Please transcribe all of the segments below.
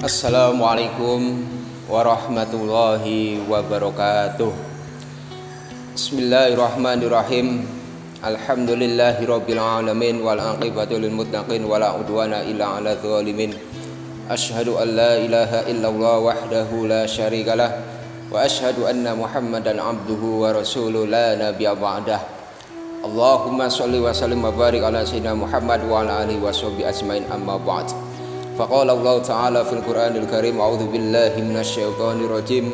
Assalamualaikum warahmatullahi wabarakatuh. Bismillahirrahmanirrahim. Alhamdulillahirabbil alamin wal aqibatu lil muttaqin wala udwana illa 'alal zalimin. Asyhadu an la ilaha illallah wahdahu la syarikalah wa asyhadu anna Muhammadan abduhu wa rasuluhu la nabiyya ba'dah. Allahumma shalli wa sallim wa barik ala sayyidina Muhammad wa ala alihi washabihi ajmain, amma ba'd. Faqala Allah Ta'ala fil Qur'anil Karim, a'udzu billahi minasyaitonir rajim.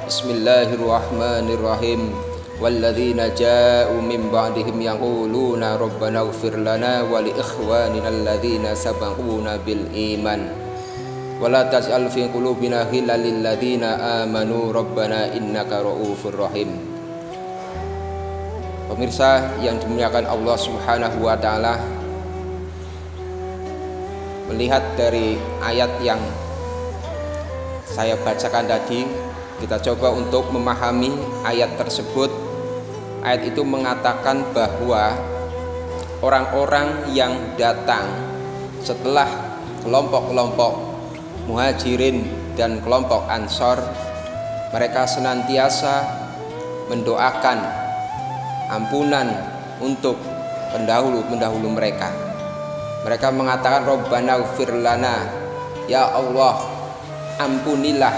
Bismillahirrahmanirrahim. Walladzina ja'u min ba'dihim yaquluna rabbana ighfir lana wa li ikhwanina alladzina sabaquna bil iman wa la taj'al fi qulubina ghillan lil ladzina amanu rabbana innaka ra'ufur rahim. Pemirsa yang dimuliakan Allah Subhanahu wa taala, melihat dari ayat yang saya bacakan tadi, kita coba untuk memahami ayat tersebut. Ayat itu mengatakan bahwa orang-orang yang datang setelah kelompok-kelompok muhajirin dan kelompok ansor, mereka senantiasa mendoakan ampunan untuk pendahulu mereka. Mereka mengatakan Rabbana ighfir lana, ya Allah ampunilah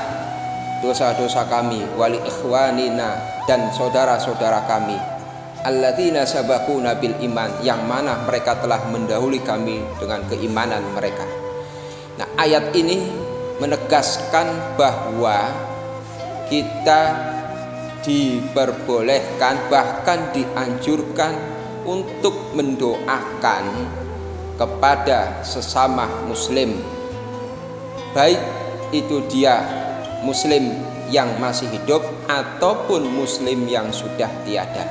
dosa-dosa kami, wali ikhwanina, dan saudara-saudara kami, alladzina sabaquna bil iman, yang mana mereka telah mendahului kami dengan keimanan mereka. Nah, ayat ini menegaskan bahwa kita diperbolehkan, bahkan dianjurkan untuk mendoakan kepada sesama muslim, baik itu dia muslim yang masih hidup ataupun muslim yang sudah tiada.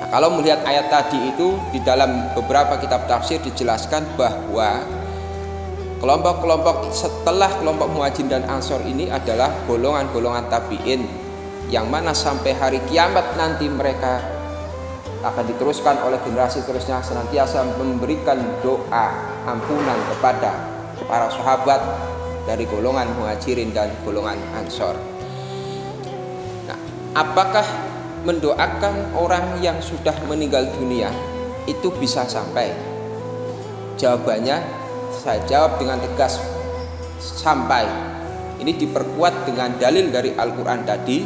Nah, kalau melihat ayat tadi itu, di dalam beberapa kitab tafsir dijelaskan bahwa kelompok-kelompok setelah kelompok muhajirin dan ansor ini adalah golongan-golongan tabi'in, yang mana sampai hari kiamat nanti mereka akan diteruskan oleh generasi terusnya senantiasa memberikan doa ampunan kepada para sahabat dari golongan muhajirin dan golongan ansor. Nah, apakah mendoakan orang yang sudah meninggal dunia itu bisa sampai? Jawabannya saya jawab dengan tegas, sampai. Ini diperkuat dengan dalil dari Al-Quran tadi,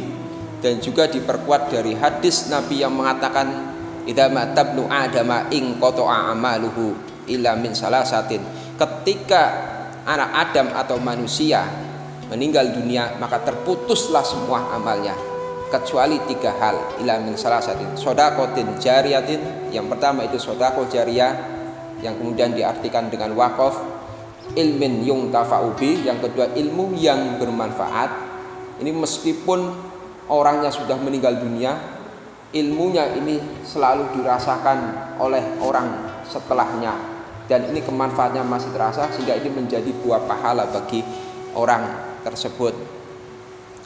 dan juga diperkuat dari hadis Nabi yang mengatakan idza matabnu adama in qata'a amaluhu illa min salasatin. Ketika anak Adam atau manusia meninggal dunia, maka terputuslah semua amalnya kecuali 3 hal, illa min salasatin. Shadaqatin jariyatin, yang pertama itu sedekah jariyah yang kemudian diartikan dengan wakaf. Ilmin yuntafa'u bi, yang kedua ilmu yang bermanfaat. Ini meskipun orangnya sudah meninggal dunia, ilmunya ini selalu dirasakan oleh orang setelahnya, dan ini kemanfaatnya masih terasa, sehingga ini menjadi buah pahala bagi orang tersebut.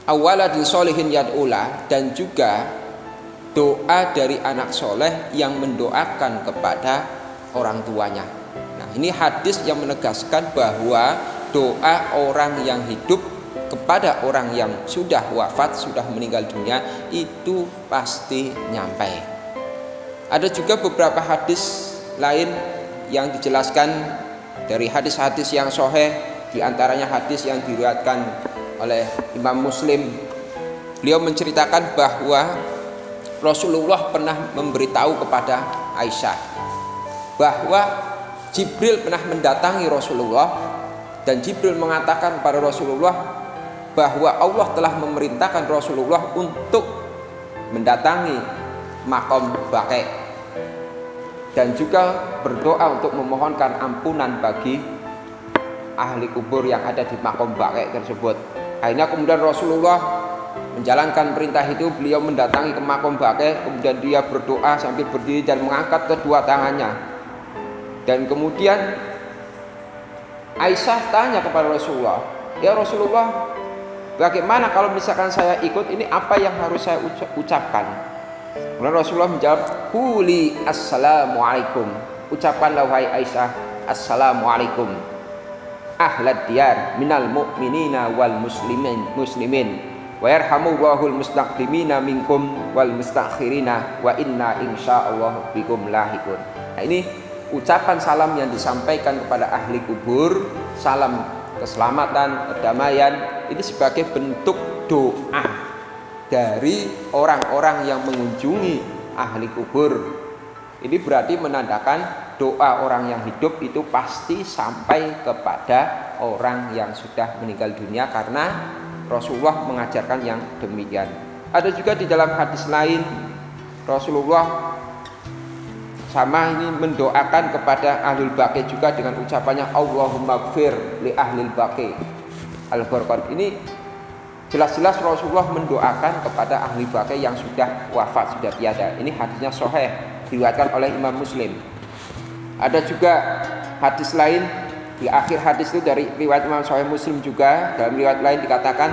Awaladin sholihin yad'ula, dan juga doa dari anak soleh yang mendoakan kepada orang tuanya. Nah, ini hadis yang menegaskan bahwa doa orang yang hidup kepada orang yang sudah wafat, sudah meninggal dunia, itu pasti nyampe. Ada juga beberapa hadis lain yang dijelaskan dari hadis-hadis yang sahih, diantaranya hadis yang diriwayatkan oleh Imam Muslim. Beliau menceritakan bahwa Rasulullah pernah memberitahu kepada Aisyah bahwa Jibril pernah mendatangi Rasulullah, dan Jibril mengatakan kepada Rasulullah bahwa Allah telah memerintahkan Rasulullah untuk mendatangi makom Baqi' dan juga berdoa untuk memohonkan ampunan bagi ahli kubur yang ada di makom Baqi' tersebut. Akhirnya kemudian Rasulullah menjalankan perintah itu. Beliau mendatangi ke makom Baqi', kemudian dia berdoa sambil berdiri dan mengangkat kedua tangannya. Dan kemudian Aisyah tanya kepada Rasulullah, ya Rasulullah, bagaimana kalau misalkan saya ikut, ini apa yang harus saya ucapkan? Kemudian Rasulullah menjawab, quli assalamualaikum, ucapkanlah wahai Aisyah assalamualaikum. ahlad diyar minal mu'minina wal muslimin wa yarhamullahul mustaqdimina minkum wal mustakhirina wa inna insyaallah bikum lahikun. Nah, ini ucapan salam yang disampaikan kepada ahli kubur, salam keselamatan, kedamaian, ini sebagai bentuk doa dari orang-orang yang mengunjungi ahli kubur. Ini berarti menandakan doa orang yang hidup itu pasti sampai kepada orang yang sudah meninggal dunia, karena Rasulullah mengajarkan yang demikian. Ada juga di dalam hadis lain Rasulullah sama ini mendoakan kepada ahlul baqi juga dengan ucapannya Allahumma gfir li ahlil baqi al-gharqad. Ini jelas-jelas Rasulullah mendoakan kepada ahli baqi yang sudah wafat, sudah tiada. Ini hadisnya sahih, diriwayatkan oleh Imam Muslim. Ada juga hadis lain, di akhir hadis itu dari riwayat Imam Sahih Muslim juga, dalam riwayat lain dikatakan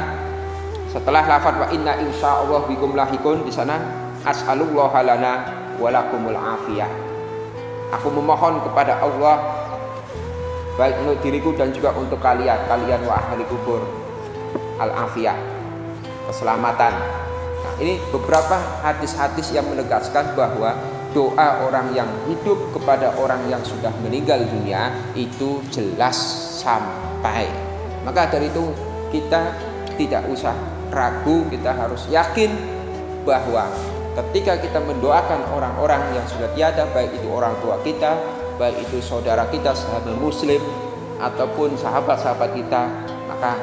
setelah lafaz wa inna insyaallah bikum lahikun, di sana as'alullah lana walakumul afiyah. Aku memohon kepada Allah baik untuk diriku dan juga untuk kalian wa ahli kubur, al-afiyah, keselamatan. Nah, ini beberapa hadis-hadis yang menegaskan bahwa doa orang yang hidup kepada orang yang sudah meninggal dunia itu jelas sampai. Maka dari itu kita tidak usah ragu, kita harus yakin bahwa ketika kita mendoakan orang-orang yang sudah tiada, baik itu orang tua kita, baik itu saudara kita, sahabat muslim, ataupun sahabat-sahabat kita, maka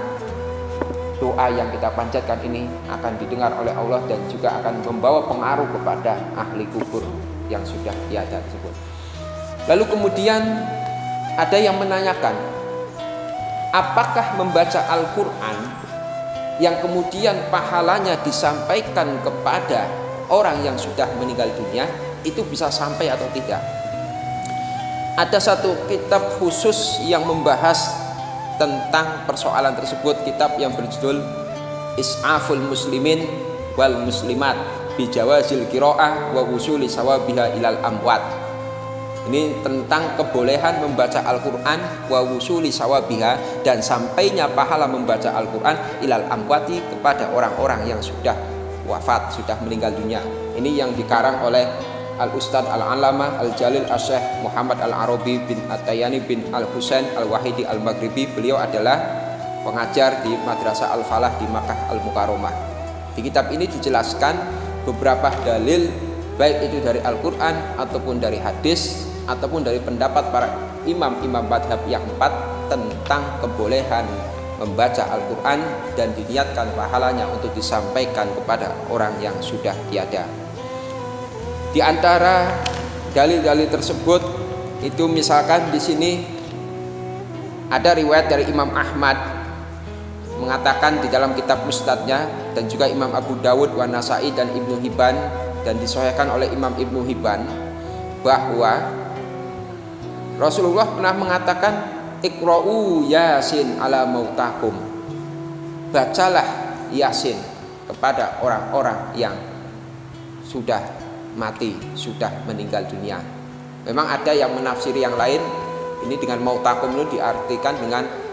doa yang kita panjatkan ini akan didengar oleh Allah dan juga akan membawa pengaruh kepada ahli kubur yang sudah tiada tersebut. Lalu kemudian ada yang menanyakan, apakah membaca Al-Quran yang kemudian pahalanya disampaikan kepada orang yang sudah meninggal dunia itu bisa sampai atau tidak? Ada satu kitab khusus yang membahas tentang persoalan tersebut, kitab yang berjudul Is'aful Muslimin wal Muslimat bijawazil qiraah wa wusuli sawabiha ilal amwat. Ini tentang kebolehan membaca Al-Quran wa wusuli sawabiha, dan sampainya pahala membaca Al-Quran ilal amwati kepada orang-orang yang sudah wafat, sudah meninggal dunia. Ini yang dikarang oleh Al-Ustadz Al-Alamah Al-Jalil Al-Syekh Muhammad Al-Arabi bin At-Tayyani bin Al-Husain Al-Wahidi Al-Maghribi. Beliau adalah pengajar di Madrasah Al-Falah di Makkah Al-Mukarramah. Di kitab ini dijelaskan beberapa dalil, baik itu dari Al-Quran ataupun dari hadis ataupun dari pendapat para imam-imam madhab yang 4 tentang kebolehan membaca Al-Quran dan diniatkan pahalanya untuk disampaikan kepada orang yang sudah tiada. Di antara dalil-dalil tersebut itu misalkan di sini ada riwayat dari Imam Ahmad mengatakan di dalam kitab Musnadnya, dan juga Imam Abu Dawud, wa Nasai dan Ibnu Hibban, dan disahihkan oleh Imam Ibnu Hibban, bahwa Rasulullah pernah mengatakan Iqra'u Yasin ala mautakum, bacalah Yasin kepada orang-orang yang sudah mati, sudah meninggal dunia. Memang ada yang menafsiri yang lain, ini dengan mautakum itu diartikan dengan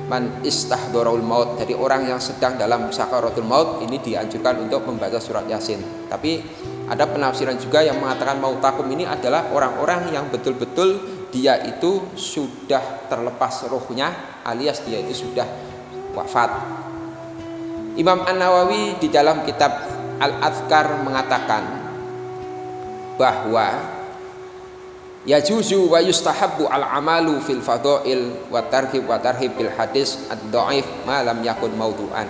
man istahdharul maut, jadi orang yang sedang dalam sakaratul maut, ini dianjurkan untuk membaca surat Yasin. Tapi ada penafsiran juga yang mengatakan mautakum ini adalah orang-orang yang betul-betul dia itu sudah terlepas rohnya, alias dia itu sudah wafat. Imam An-Nawawi di dalam kitab Al-Adhkar mengatakan bahwa yajuzu wa yustahabbu al-amalu fil fadha'il wa tarhib bil hadis ad-dha'if ma lam yakun maudu'an.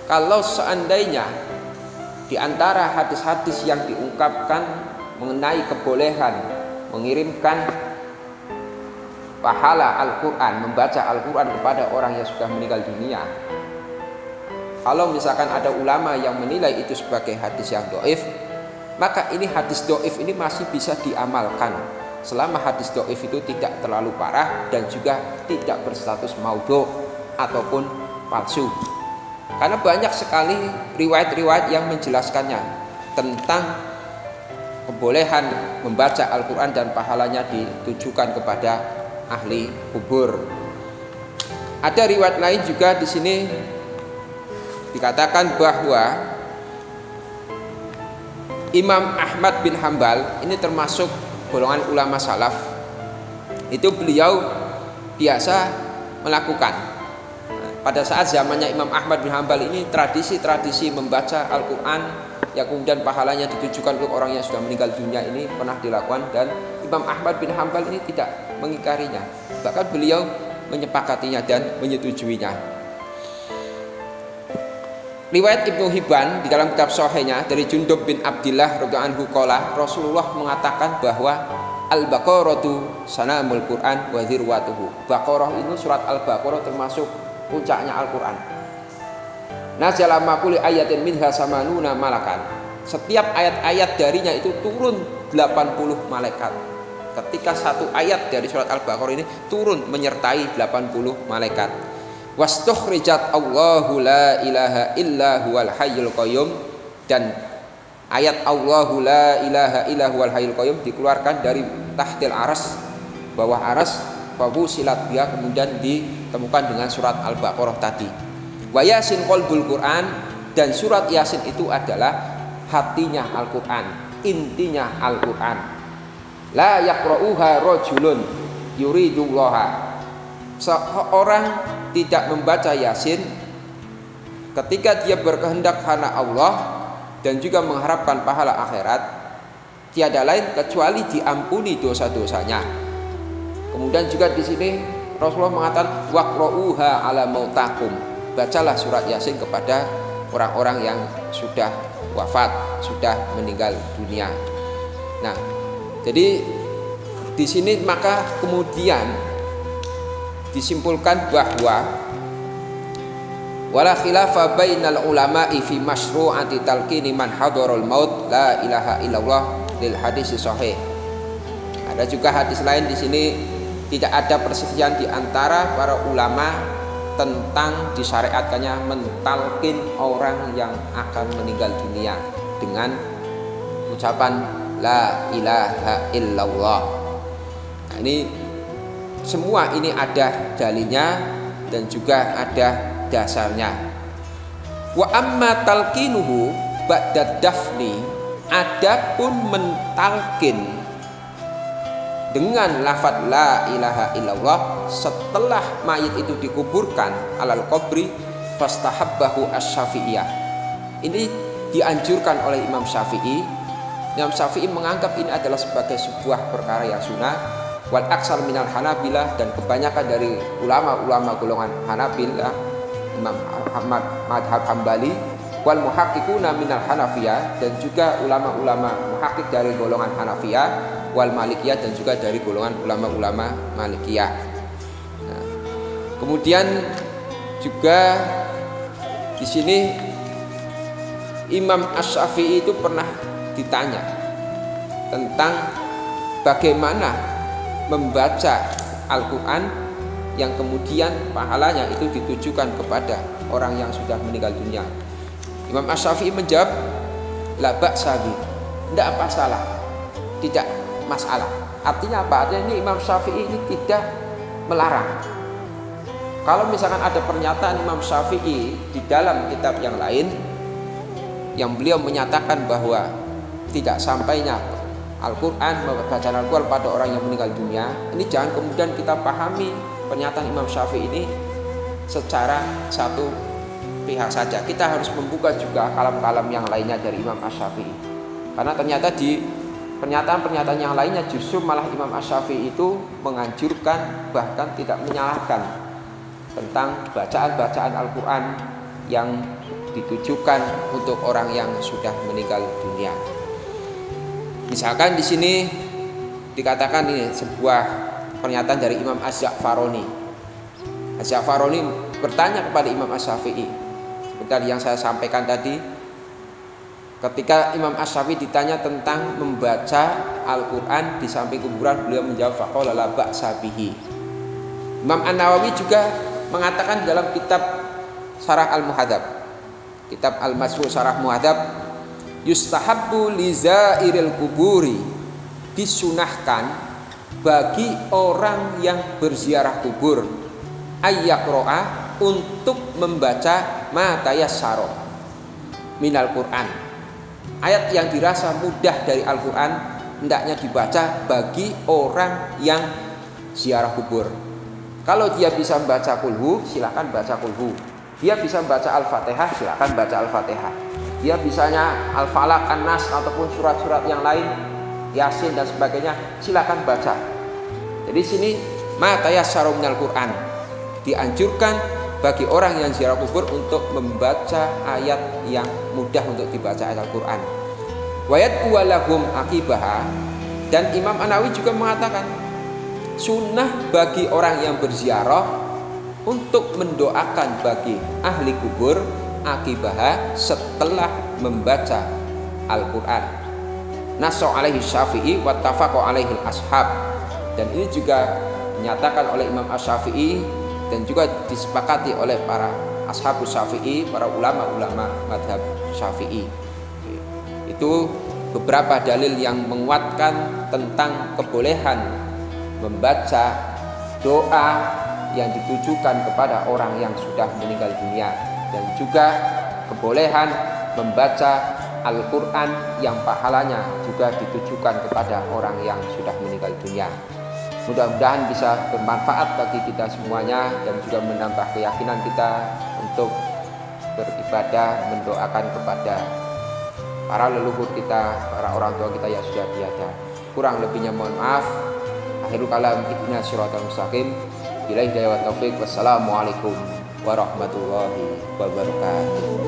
Kalau seandainya di antara hadis-hadis yang diungkapkan mengenai kebolehan mengirimkan pahala Al-Quran, membaca Al-Quran kepada orang yang sudah meninggal dunia, kalau misalkan ada ulama yang menilai itu sebagai hadis yang dhaif, maka ini hadis dhaif ini masih bisa diamalkan selama hadis dhaif itu tidak terlalu parah dan juga tidak berstatus maudhu ataupun palsu. Karena banyak sekali riwayat-riwayat yang menjelaskannya tentang kebolehan membaca Al-Quran dan pahalanya ditujukan kepada ahli kubur. Ada riwayat lain juga di sini dikatakan bahwa Imam Ahmad bin Hambal ini termasuk golongan ulama salaf. Itu beliau biasa melakukan pada saat zamannya Imam Ahmad bin Hambal ini, tradisi-tradisi membaca Al-Quran yang kemudian pahalanya ditujukan untuk orang yang sudah meninggal dunia ini pernah dilakukan, dan Imam Ahmad bin Hambal ini tidak mengingkarinya, bahkan beliau menyepakatinya dan menyetujuinya. Riwayat Ibnu Hibban di dalam kitab Sahihnya dari Jundub bin Abdillah radhiyallahu anhu qala, Rasulullah mengatakan bahwa Al-Baqaratu sanamul Quran wa dzirwatuhu. Baqarah ini, surat Al-Baqarah termasuk puncaknya Al-Quran. Nazala ma kulli ayatin minha samanuna malakan. Setiap ayat-ayat darinya itu turun 80 malaikat. Ketika satu ayat dari surat Al-Baqarah ini turun menyertai 80 malaikat. Wastukhrijat Allahu la ilaha illa huwal hayyul qayyum, dan ayat Allahu la ilaha illa huwal hayyul qayyum dikeluarkan dari tahtil aras, bawah aras, bahu silat dia, kemudian ditemukan dengan surat Al-Baqarah tadi. Wa yasin qalbul Quran, dan surat Yasin itu adalah hatinya Al-Quran, intinya Al-Quran. La yaqra'uha rajulun yuridullaha. Seorang tidak membaca Yasin ketika dia berkehendak karena Allah dan juga mengharapkan pahala akhirat, tiada lain kecuali diampuni dosa-dosanya. Kemudian juga di sini Rasulullah mengatakan waqra'uha ala mautakum. Bacalah surat Yasin kepada orang-orang yang sudah wafat, sudah meninggal dunia. Nah, jadi di sini maka kemudian disimpulkan bahwa wala khilafa bainal ulama'i fi masyru'ati talqini man hadarul maut la ilaha illallah lil hadis sahih. Ada juga hadis lain di sini, tidak ada perselisihan di antara para ulama tentang disyariatkannya mentalkin orang yang akan meninggal dunia dengan ucapan la ilaha illallah. Nah, ini semua ini ada dalilnya dan juga ada dasarnya. Wa amma talqinuhu ba'da dafni, adapun mentalkin dengan lafaz la ilaha illallah setelah mayit itu dikuburkan alal qabri fastahabbahu asy-Syafi'iyah. Ini dianjurkan oleh Imam Syafi'i. Imam Syafi'i menganggap ini adalah sebagai sebuah perkara yang sunnah. Wal aksar minal Hanabilah, dan kebanyakan dari ulama-ulama golongan Hanabilah, Imam Ahmad madhab Hambali, wal muhaqqiquna minal Hanafiyah, dan juga ulama-ulama muhaqqiq dari golongan Hanafiyah, wal Malikiyah, dan juga dari golongan ulama-ulama Malikiyah. Nah, kemudian juga di sini Imam Asy-Syafi'i itu pernah ditanya tentang bagaimana membaca Al-Quran yang kemudian pahalanya itu ditujukan kepada orang yang sudah meninggal dunia. Imam Asy-Syafi'i menjawab la ba'sa bi, tidak apa salah, tidak masalah. Artinya apa? Artinya ini Imam Syafi'i ini tidak melarang. Kalau misalkan ada pernyataan Imam Syafi'i di dalam kitab yang lain yang beliau menyatakan bahwa tidak sampainya Al-Quran, bacaan Al-Quran pada orang yang meninggal dunia, ini jangan kemudian kita pahami pernyataan Imam Syafi'i ini secara satu pihak saja. Kita harus membuka juga kalam-kalam yang lainnya dari Imam Asy-Syafi'i, karena ternyata di pernyataan-pernyataan yang lainnya justru malah Imam Asy-Syafi'i itu menganjurkan, bahkan tidak menyalahkan tentang bacaan-bacaan Al-Quran yang ditujukan untuk orang yang sudah meninggal dunia. Misalkan di sini dikatakan ini sebuah pernyataan dari Imam Az-Za'faroni. Az-Za'faroni bertanya kepada Imam Asy-Syafi'i, seperti yang saya sampaikan tadi, ketika Imam Asy-Syafi'i ditanya tentang membaca Al-Quran di samping kuburan, beliau menjawab faqala la ba'sa bihi. Imam An-Nawawi juga mengatakan dalam kitab Syarah Al-Muhadzab, kitab Al-Masru' Syarah Muhadzab, yustahabbu lizairil kuburi, disunahkan bagi orang yang berziarah kubur, ayyaqro'a, untuk membaca ma tayassara minal Quran. Ayat yang dirasa mudah dari Al-Quran hendaknya dibaca bagi orang yang ziarah kubur. Kalau dia bisa membaca kulhu, silakan baca kulhu. Dia bisa membaca Al-Fatihah, silakan baca Al-Fatihah. Dia bisanya Al-Falaq, An-Nas ataupun surat-surat yang lain, Yasin dan sebagainya, silakan baca. Jadi sini ma tayassara minal Quran, dianjurkan bagi orang yang ziarah kubur untuk membaca ayat yang mudah untuk dibaca, ayat Al-Quran. Wayat walahum akibaha, dan Imam An-Nawawi juga mengatakan sunnah bagi orang yang berziarah untuk mendoakan bagi ahli kubur akibaha setelah membaca Al-Quran. Nasso alaihi Syafi'i wa tafaqo alaihi ashab, dan ini juga dinyatakan oleh Imam Asy-Syafi'i dan juga disepakati oleh para ashabus Syafi'i, para ulama-ulama madhab Syafi'i. Itu beberapa dalil yang menguatkan tentang kebolehan membaca doa yang ditujukan kepada orang yang sudah meninggal dunia, dan juga kebolehan membaca Al-Quran yang pahalanya juga ditujukan kepada orang yang sudah meninggal dunia. Mudah-mudahan bisa bermanfaat bagi kita semuanya dan juga menambah keyakinan kita untuk beribadah, mendoakan kepada para leluhur kita, para orang tua kita yang sudah tiada. Kurang lebihnya mohon maaf. Akhirul kalam, ihdinas siratal mustaqim. Billahi hidayah wa taufiq. Wassalamualaikum warahmatullahi wabarakatuh.